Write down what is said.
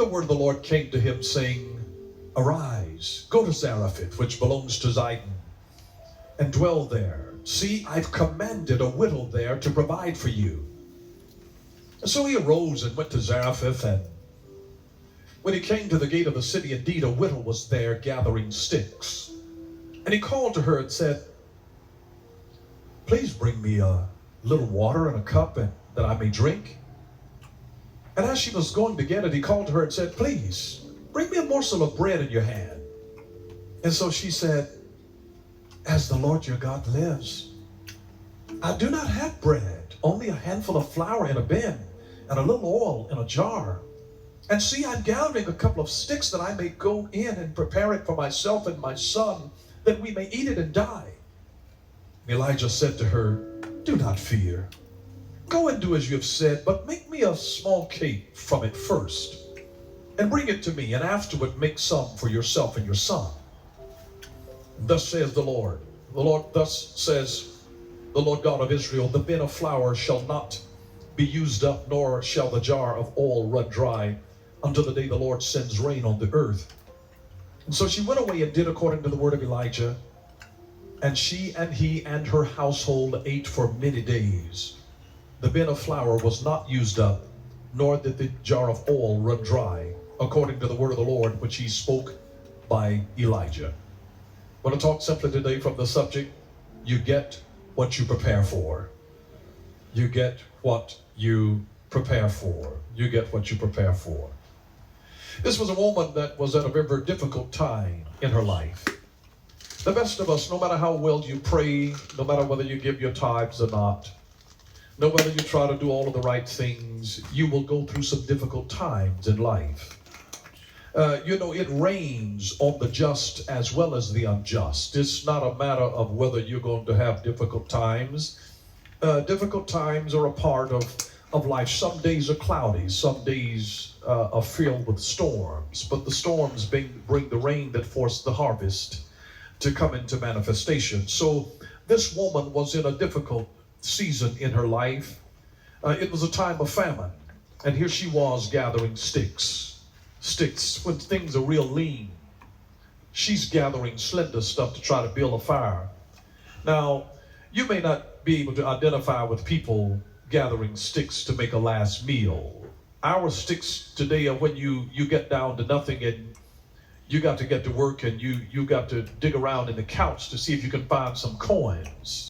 word of the Lord came to him, saying, Arise, go to Zarephath, which belongs to Zidon, and dwell there. See, I've commanded a widow there to provide for you. And so he arose and went to Zarephath, and when he came to the gate of the city, indeed a widow was there gathering sticks. And he called to her and said, Please bring me a little water in a cup that I may drink. And as she was going to get it, he called to her and said, Please, bring me a morsel of bread in your hand. And so she said, As the Lord your God lives, I do not have bread, only a handful of flour in a bin, and a little oil in a jar. And see, I'm gathering a couple of sticks that I may go in and prepare it for myself and my son, that we may eat it and die. Elijah said to her, Do not fear. Go and do as you have said, but make me a small cake from it first, and bring it to me, and afterward make some for yourself and your son. Thus says the Lord. Thus says the Lord God of Israel, the bin of flour shall not be used up, nor shall the jar of oil run dry, until the day the Lord sends rain on the earth. And so she went away and did according to the word of Elijah. And she and he and her household ate for many days. The bin of flour was not used up, nor did the jar of oil run dry, according to the word of the Lord, which he spoke by Elijah. I want to talk simply today from the subject, you get what you prepare for. You get what you prepare for. You get what you prepare for. This was a woman that was at a very, very difficult time in her life. The best of us, no matter how well you pray, no matter whether you give your tithes or not, no matter whether you try to do all of the right things, you will go through some difficult times in life. It rains on the just as well as the unjust. It's not a matter of whether you're going to have difficult times. Difficult times are a part of life. Some days are cloudy, some days are filled with storms, but the storms bring the rain that force the harvest to come into manifestation. So this woman was in a difficult season in her life. It was a time of famine, and here she was gathering sticks when things are real lean. She's gathering slender stuff to try to build a fire. Now, you may not be able to identify with people gathering sticks to make a last meal. Our sticks today are when you get down to nothing and you got to get to work, and you got to dig around in the couch to see if you can find some coins.